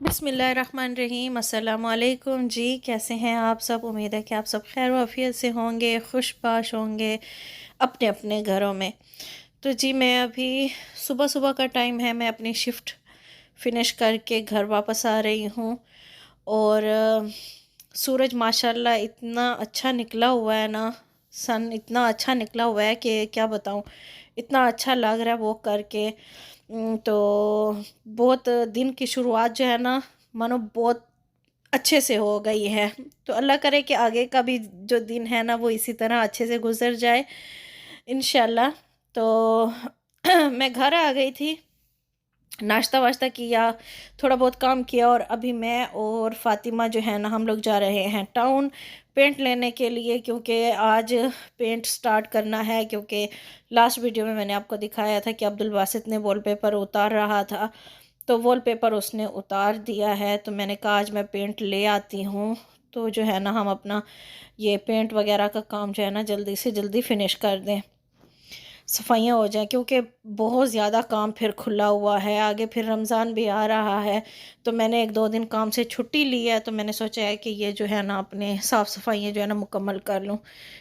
बिस्मिल्लाहिर्रहमानिर्रहीम। अस्सलाम वालेकुम जी। कैसे हैं आप सब? उम्मीद है कि आप सब खैर वाफियत से होंगे, खुशबाश होंगे अपने अपने घरों में। तो जी मैं अभी सुबह सुबह का टाइम है, मैं अपनी शिफ्ट फिनिश करके घर वापस आ रही हूँ। और सूरज माशाल्लाह इतना अच्छा निकला हुआ है ना, सन इतना अच्छा निकला हुआ है कि क्या बताऊँ, इतना अच्छा लग रहा है वो करके। तो बहुत दिन की शुरुआत जो है ना, मानो बहुत अच्छे से हो गई है। तो अल्लाह करे कि आगे का भी जो दिन है ना वो इसी तरह अच्छे से गुजर जाए इंशाल्लाह। तो मैं घर आ गई थी, नाश्ता वाश्ता किया, थोड़ा बहुत काम किया, और अभी मैं और फ़ातिमा जो है ना हम लोग जा रहे हैं टाउन पेंट लेने के लिए, क्योंकि आज पेंट स्टार्ट करना है। क्योंकि लास्ट वीडियो में मैंने आपको दिखाया था कि अब्दुल बासित ने वॉलपेपर उतार रहा था, तो वॉलपेपर उसने उतार दिया है। तो मैंने कहा आज मैं पेंट ले आती हूँ, तो जो है ना हम अपना ये पेंट वगैरह का काम जो है ना जल्दी से जल्दी फिनिश कर दें, सफाइयाँ हो जाएँ। क्योंकि बहुत ज़्यादा काम फिर खुला हुआ है, आगे फिर रमज़ान भी आ रहा है। तो मैंने एक दो दिन काम से छुट्टी ली है, तो मैंने सोचा है कि ये जो है ना अपने साफ़ सफाइयाँ जो है ना मुकम्मल कर लूँ।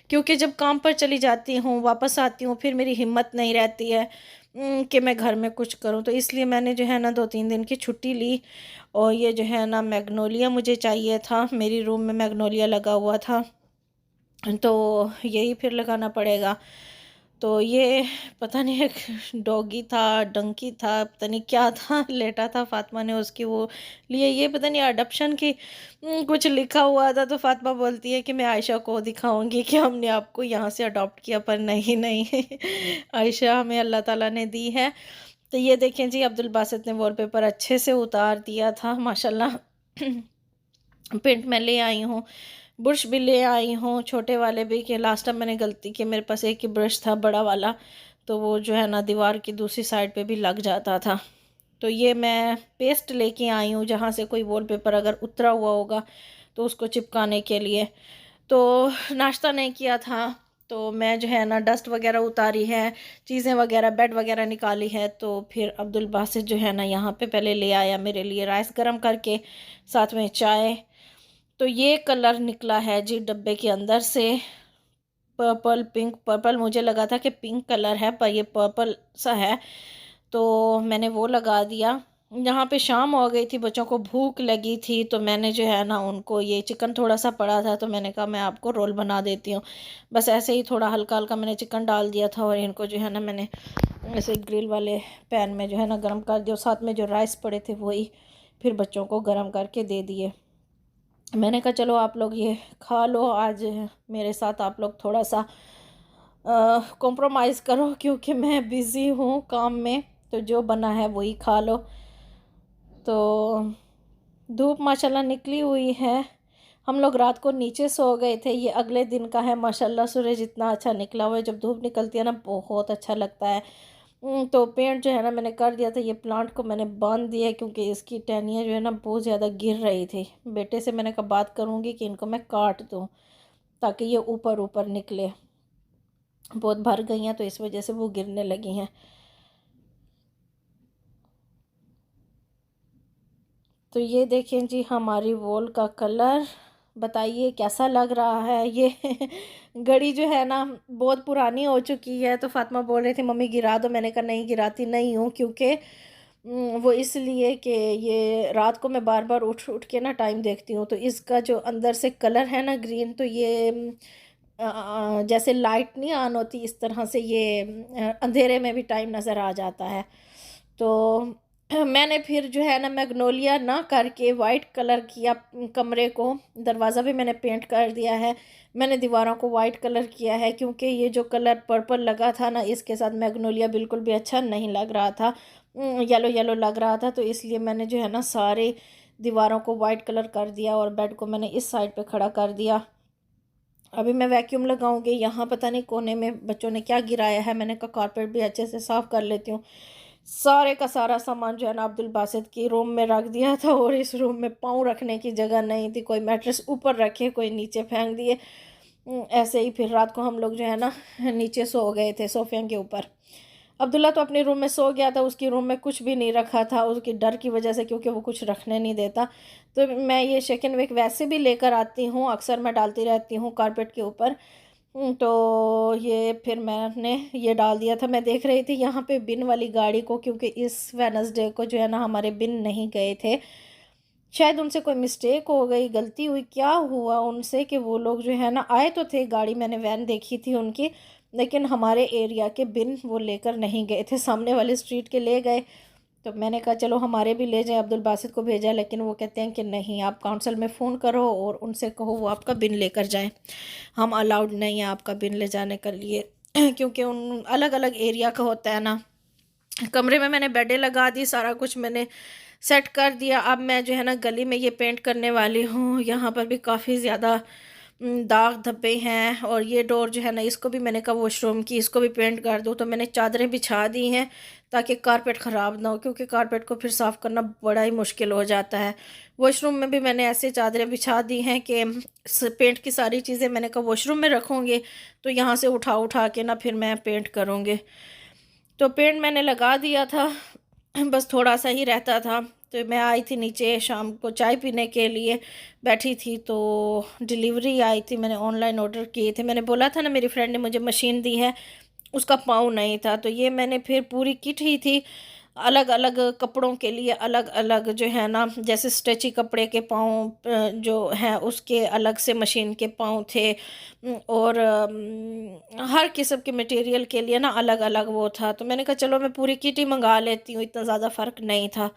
क्योंकि जब काम पर चली जाती हूँ वापस आती हूँ फिर मेरी हिम्मत नहीं रहती है कि मैं घर में कुछ करूँ। तो इसलिए मैंने जो है ना 2-3 दिन की छुट्टी ली। और ये जो है ना मैग्नोलिया मुझे चाहिए था, मेरी रूम में मैग्नोलिया लगा हुआ था, तो यही फिर लगाना पड़ेगा। तो ये पता नहीं एक डॉगी था, डंकी था, पता नहीं क्या था, लेटा था, फातिमा ने उसकी वो लिए, ये पता नहीं अडॉप्शन की कुछ लिखा हुआ था। तो फातिमा बोलती है कि मैं आयशा को दिखाऊंगी कि हमने आपको यहाँ से अडॉप्ट किया, पर नहीं नहीं आयशा हमें अल्लाह ताला ने दी है। तो ये देखें जी, अब्दुल बासित ने वॉलपेपर अच्छे से उतार दिया था माशाल्लाह। पेंट मैं ले आई हूँ, ब्रश भी ले आई हूँ, छोटे वाले भी, कि लास्ट टाइम मैंने गलती की, मेरे पास एक ही ब्रश था बड़ा वाला, तो वो जो है ना दीवार की दूसरी साइड पे भी लग जाता था। तो ये मैं पेस्ट लेके आई हूँ, जहाँ से कोई वॉलपेपर अगर उतरा हुआ होगा तो उसको चिपकाने के लिए। तो नाश्ता नहीं किया था, तो मैं जो है ना डस्ट वगैरह उतारी है, चीज़ें वगैरह बेड वगैरह निकाली है। तो फिर अब्दुल बासित जो है ना यहाँ पे पहले ले आया मेरे लिए राइस गरम करके, साथ में चाय। तो ये कलर निकला है जी डब्बे के अंदर से, पर्पल पिंक, पर्पल मुझे लगा था कि पिंक कलर है पर ये पर्पल सा है, तो मैंने वो लगा दिया। यहाँ पे शाम हो गई थी, बच्चों को भूख लगी थी, तो मैंने जो है ना उनको ये चिकन थोड़ा सा पड़ा था, तो मैंने कहा मैं आपको रोल बना देती हूँ। बस ऐसे ही थोड़ा हल्का हल्का मैंने चिकन डाल दिया था, और इनको जो है ना मैंने ऐसे ग्रिल वाले पैन में जो है ना गर्म कर दिया, साथ में जो राइस पड़े थे वही फिर बच्चों को गर्म करके दे दिए। मैंने कहा चलो आप लोग ये खा लो आज मेरे साथ, आप लोग थोड़ा सा कॉम्प्रोमाइज़ करो, क्योंकि मैं बिज़ी हूँ काम में, तो जो बना है वही खा लो। तो धूप माशाल्लाह निकली हुई है, हम लोग रात को नीचे सो गए थे, ये अगले दिन का है माशाल्लाह। सूरज इतना अच्छा निकला हुआ है, जब धूप निकलती है ना बहुत अच्छा लगता है। तो पेंट जो है ना मैंने कर दिया था, ये प्लांट को मैंने बांध दिया क्योंकि इसकी टहनियाँ जो है ना बहुत ज़्यादा गिर रही थी। बेटे से मैंने कहा बात करूँगी कि इनको मैं काट दूँ ताकि ये ऊपर ऊपर निकले, बहुत भर गई हैं तो इस वजह से वो गिरने लगी हैं। तो ये देखें जी हमारी वॉल का कलर, बताइए कैसा लग रहा है ये घड़ी जो है ना बहुत पुरानी हो चुकी है। तो फातिमा बोल रही थी मम्मी गिरा दो, मैंने कहा नहीं गिराती नहीं हूँ, क्योंकि वो इसलिए कि ये रात को मैं बार बार उठ उठ के ना टाइम देखती हूँ, तो इसका जो अंदर से कलर है ना ग्रीन, तो ये जैसे लाइट नहीं ऑन होती इस तरह से ये अंधेरे में भी टाइम नज़र आ जाता है। तो मैंने फिर जो है ना मैग्नोलिया ना करके वाइट कलर किया कमरे को, दरवाज़ा भी मैंने पेंट कर दिया है, मैंने दीवारों को वाइट कलर किया है, क्योंकि ये जो कलर पर्पल लगा था ना इसके साथ मैग्नोलिया बिल्कुल भी अच्छा नहीं लग रहा था, येलो येलो लग रहा था। तो इसलिए मैंने जो है ना सारे दीवारों को वाइट कलर कर दिया, और बेड को मैंने इस साइड पे खड़ा कर दिया। अभी मैं वैक्यूम लगाऊंगी, यहाँ पता नहीं कोने में बच्चों ने क्या गिराया है, मैंने कहा कारपेट भी अच्छे से साफ़ कर लेती हूँ। सारे का सारा सामान जो है ना अब्दुल बासित की रूम में रख दिया था, और इस रूम में पाँव रखने की जगह नहीं थी, कोई मैट्रेस ऊपर रखे कोई नीचे फेंक दिए। ऐसे ही फिर रात को हम लोग जो है ना नीचे सो गए थे सोफे के ऊपर। अब्दुल्ला तो अपने रूम में सो गया था, उसकी रूम में कुछ भी नहीं रखा था उसकी डर की वजह से, क्योंकि वो कुछ रखने नहीं देता। तो मैं ये शेकन वेक वैसे भी लेकर आती हूँ, अक्सर मैं डालती रहती हूँ कारपेट के ऊपर। तो ये फिर मैंने ये डाल दिया था। मैं देख रही थी यहाँ पे बिन वाली गाड़ी को, क्योंकि इस वेनसडे को जो है ना हमारे बिन नहीं गए थे। शायद उनसे कोई मिस्टेक हो गई, गलती हुई, क्या हुआ उनसे कि वो लोग जो है ना आए तो थे, गाड़ी मैंने वैन देखी थी उनकी, लेकिन हमारे एरिया के बिन वो लेकर नहीं गए थे, सामने वाले स्ट्रीट के ले गए। तो मैंने कहा चलो हमारे भी ले जाएं, अब्दुल बासित को भेजा, लेकिन वो कहते हैं कि नहीं, आप काउंसिल में फ़ोन करो और उनसे कहो वो आपका बिन लेकर जाएं, हम अलाउड नहीं है आपका बिन ले जाने के लिए। क्योंकि उन अलग अलग एरिया का होता है ना। कमरे में मैंने बेडें लगा दी, सारा कुछ मैंने सेट कर दिया। अब मैं जो है ना गली में ये पेंट करने वाली हूँ। यहाँ पर भी काफ़ी ज़्यादा दाग धब्बे हैं, और ये डोर जो है ना इसको भी मैंने कहा वॉशरूम की इसको भी पेंट कर दूँ। तो मैंने चादरें बिछा दी हैं ताकि कारपेट ख़राब ना हो, क्योंकि कारपेट को फिर साफ़ करना बड़ा ही मुश्किल हो जाता है। वॉशरूम में भी मैंने ऐसे चादरें बिछा दी हैं कि पेंट की सारी चीज़ें मैंने कहा वॉशरूम में रखूँगी, तो यहाँ से उठा उठा के ना फिर मैं पेंट करूँगी। तो पेंट मैंने लगा दिया था, बस थोड़ा सा ही रहता था। तो मैं आई थी नीचे शाम को चाय पीने के लिए, बैठी थी तो डिलीवरी आई थी, मैंने ऑनलाइन ऑर्डर किए थे। मैंने बोला था ना मेरी फ्रेंड ने मुझे मशीन दी है, उसका पाँव नहीं था, तो ये मैंने फिर पूरी किट ही थी, अलग अलग कपड़ों के लिए अलग अलग जो है ना, जैसे स्ट्रेची कपड़े के पाँव जो हैं उसके अलग से मशीन के पाँव थे। और हर किस्म के मटेरियल के लिए ना अलग अलग वो था। तो मैंने कहा चलो मैं पूरी किट ही मंगा लेती हूँ, इतना ज़्यादा फ़र्क नहीं था।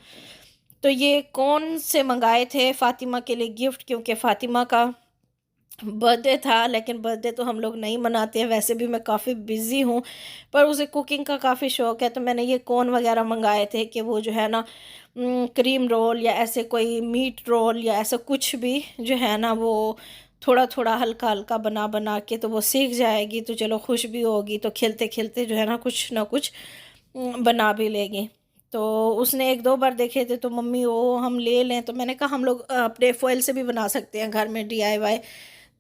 तो ये कौन से मंगाए थे फ़ातिमा के लिए गिफ्ट, क्योंकि फ़ातिमा का बर्थडे था, लेकिन बर्थडे तो हम लोग नहीं मनाते हैं, वैसे भी मैं काफ़ी बिज़ी हूँ, पर उसे कुकिंग का काफ़ी शौक़ है। तो मैंने ये कोन वगैरह मंगाए थे कि वो जो है ना क्रीम रोल या ऐसे कोई मीट रोल या ऐसा कुछ भी जो है ना वो थोड़ा थोड़ा हल्का हल्का बना बना के तो वो सीख जाएगी, तो चलो खुश भी होगी, तो खेलते खेलते जो है ना कुछ ना कुछ बना भी लेगी। तो उसने एक दो बार देखे थे तो मम्मी वो हम ले लें, तो मैंने कहा हम लोग अपने फॉइल से भी बना सकते हैं घर में DIY।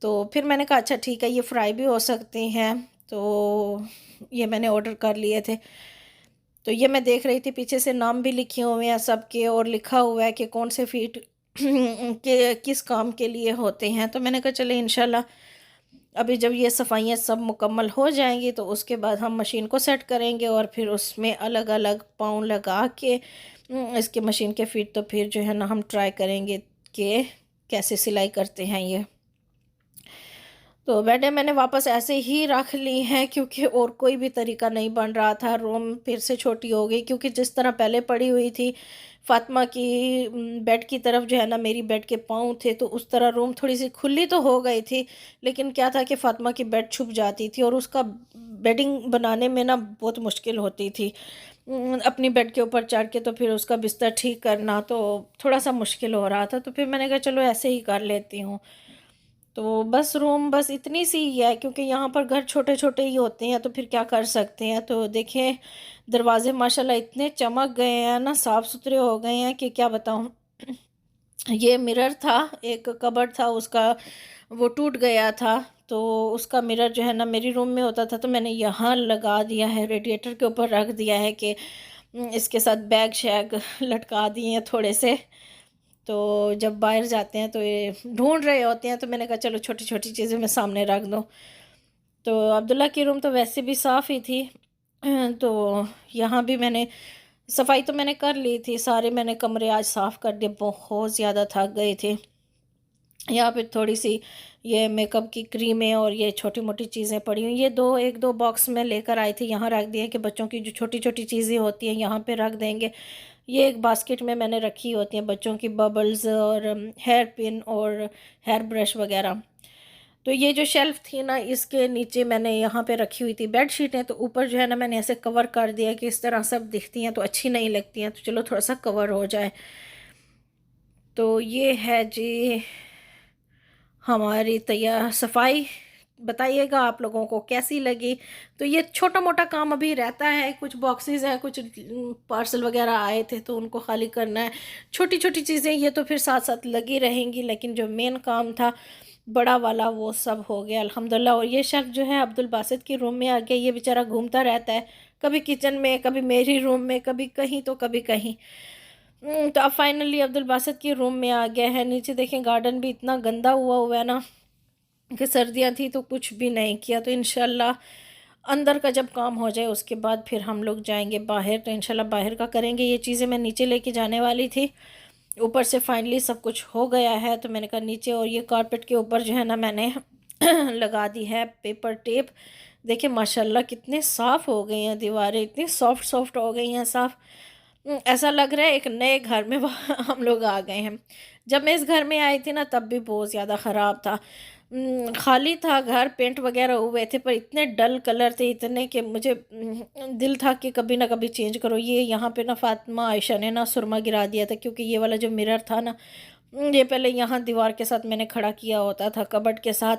तो फिर मैंने कहा अच्छा ठीक है, ये फ्राई भी हो सकती हैं। तो ये मैंने ऑर्डर कर लिए थे। तो ये मैं देख रही थी पीछे से नाम भी लिखे हुए हैं सबके, और लिखा हुआ है कि कौन से फीट के किस काम के लिए होते हैं। तो मैंने कहा चले इंशाल्लाह अभी जब ये सफाइयाँ सब मुकम्मल हो जाएंगी तो उसके बाद हम मशीन को सेट करेंगे, और फिर उसमें अलग अलग पाँव लगा के इसके मशीन के फीट तो फिर जो है ना हम ट्राई करेंगे कि कैसे सिलाई करते हैं ये। तो बेडे मैंने वापस ऐसे ही रख ली हैं, क्योंकि और कोई भी तरीका नहीं बन रहा था। रूम फिर से छोटी हो गई, क्योंकि जिस तरह पहले पड़ी हुई थी फातिमा की बेड की तरफ जो है ना मेरी बेड के पाँव थे, तो उस तरह रूम थोड़ी सी खुली तो हो गई थी, लेकिन क्या था कि फातिमा की बेड छुप जाती थी और उसका बेडिंग बनाने में ना बहुत मुश्किल होती थी। अपनी बेड के ऊपर चढ़ के तो फिर उसका बिस्तर ठीक करना तो थोड़ा सा मुश्किल हो रहा था। तो फिर मैंने कहा चलो ऐसे ही कर लेती हूँ। तो बस रूम बस इतनी सी ही है, क्योंकि यहाँ पर घर छोटे छोटे ही होते हैं, तो फिर क्या कर सकते हैं। तो देखें दरवाजे माशाल्लाह इतने चमक गए हैं ना, साफ़ सुथरे हो गए हैं कि क्या बताऊँ। ये मिरर था, एक कबर्ड था उसका, वो टूट गया था। तो उसका मिरर जो है ना मेरी रूम में होता था, तो मैंने यहाँ लगा दिया है, रेडिएटर के ऊपर रख दिया है कि इसके साथ बैग शैग लटका दिए हैं थोड़े से। तो जब बाहर जाते हैं तो ये ढूंढ रहे होते हैं, तो मैंने कहा चलो छोटी छोटी चीज़ें मैं सामने रख दूँ। तो अब्दुल्ला की रूम तो वैसे भी साफ़ ही थी। तो यहाँ भी मैंने सफाई तो मैंने कर ली थी, सारे मैंने कमरे आज साफ़ कर दिए, बहुत ज़्यादा थक गए थे। यहाँ पे थोड़ी सी ये मेकअप की क्रीमें और ये छोटी मोटी चीज़ें पड़ी हुई, ये एक दो बॉक्स में लेकर आई थी, यहाँ रख दिए कि बच्चों की जो छोटी छोटी चीज़ें होती हैं यहाँ पे रख देंगे। ये एक बास्केट में मैंने रखी होती हैं बच्चों की बबल्स और हेयर पिन और हेयर ब्रश वगैरह। तो ये जो शेल्फ़ थी ना इसके नीचे मैंने यहाँ पे रखी हुई थी बेड शीटें, तो ऊपर जो है ना मैंने ऐसे कवर कर दिया कि इस तरह सब दिखती हैं तो अच्छी नहीं लगती हैं, तो चलो थोड़ा सा कवर हो जाए। तो ये है जी हमारी तैयार सफाई। बताइएगा आप लोगों को कैसी लगी। तो ये छोटा मोटा काम अभी रहता है, कुछ बॉक्सेस हैं, कुछ पार्सल वगैरह आए थे तो उनको खाली करना है, छोटी छोटी चीज़ें ये तो फिर साथ साथ लगी रहेंगी, लेकिन जो मेन काम था बड़ा वाला वो सब हो गया अल्हम्दुलिल्लाह। और ये शेफ़ जो है अब्दुल बासित की रूम में आ गया, ये बेचारा घूमता रहता है, कभी किचन में, कभी मेरी रूम में, कभी कहीं तो कभी कहीं। तो अब फाइनली अब्दुल बासित की रूम में आ गया है। नीचे देखें गार्डन भी इतना गंदा हुआ हुआ है ना कि सर्दियाँ थी तो कुछ भी नहीं किया। तो इंशाल्लाह अंदर का जब काम हो जाए उसके बाद फिर हम लोग जाएंगे बाहर, तो इंशाल्लाह बाहर का करेंगे। ये चीज़ें मैं नीचे लेके जाने वाली थी, ऊपर से फाइनली सब कुछ हो गया है तो मैंने कहा नीचे। और ये कारपेट के ऊपर जो है ना मैंने लगा दी है पेपर टेप। देखिए माशाल्लाह कितने साफ़ हो गई हैं दीवारें, इतनी सॉफ्ट सॉफ्ट हो गई हैं साफ़। ऐसा लग रहा है एक नए घर में हम लोग आ गए हैं। जब मैं इस घर में आई थी ना तब भी बहुत ज़्यादा ख़राब था। खाली था घर, पेंट वगैरह हुए थे पर इतने डल कलर थे, इतने कि मुझे दिल था कि कभी ना कभी चेंज करो। ये यहाँ पे ना फातिमा आयशा ने ना सुरमा गिरा दिया था, क्योंकि ये वाला जो मिरर था ना ये पहले यहाँ दीवार के साथ मैंने खड़ा किया होता था कबर्ड के साथ।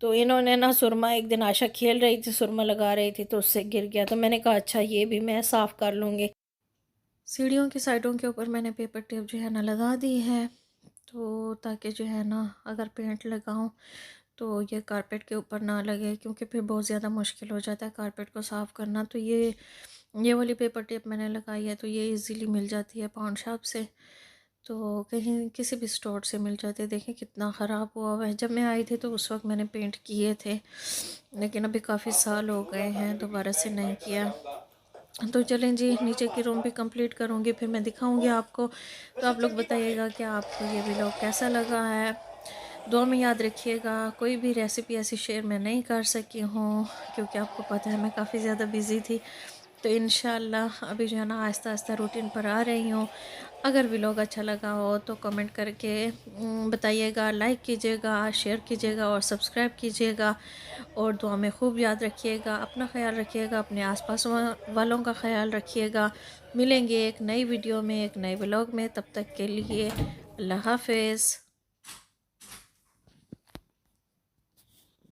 तो इन्होंने ना सुरमा, एक दिन आयशा खेल रही थी सुरमा लगा रही थी तो उससे गिर गया। तो मैंने कहा अच्छा ये भी मैं साफ़ कर लूँगी। सीढ़ियों की साइडों के ऊपर मैंने पेपर टेप जो है ना लगा दी है, तो ताकि जो है ना अगर पेंट लगाऊं तो ये कारपेट के ऊपर ना लगे, क्योंकि फिर बहुत ज़्यादा मुश्किल हो जाता है कारपेट को साफ़ करना। तो ये वाली पेपर टेप मैंने लगाई है, तो ये इजीली मिल जाती है पाउंड शॉप से, तो कहीं किसी भी स्टोर से मिल जाती है। देखें कितना ख़राब हुआ हुआ है। जब मैं आई थी तो उस वक्त मैंने पेंट किए थे, लेकिन अभी काफ़ी साल हो गए हैं दोबारा से नहीं किया। तो चलें जी, नीचे की रूम भी कंप्लीट करूँगी फिर मैं दिखाऊँगी आपको। तो आप लोग बताइएगा कि आपको ये व्लॉग कैसा लगा है। दुआ में याद रखिएगा। कोई भी रेसिपी ऐसी शेयर मैं नहीं कर सकी हूँ, क्योंकि आपको पता है मैं काफ़ी ज़्यादा बिज़ी थी। तो इंशाल्लाह अभी जो है ना आहिस्ता आहिस्ता रूटीन पर आ रही हूँ। अगर व्लॉग अच्छा लगा हो तो कमेंट करके बताइएगा, लाइक कीजिएगा, शेयर कीजिएगा और सब्सक्राइब कीजिएगा। और दुआ में खूब याद रखिएगा, अपना ख्याल रखिएगा, अपने आसपास वालों का ख्याल रखिएगा। मिलेंगे एक नई वीडियो में, एक नए व्लॉग में। तब तक के लिए अल्लाह हाफ़िज़।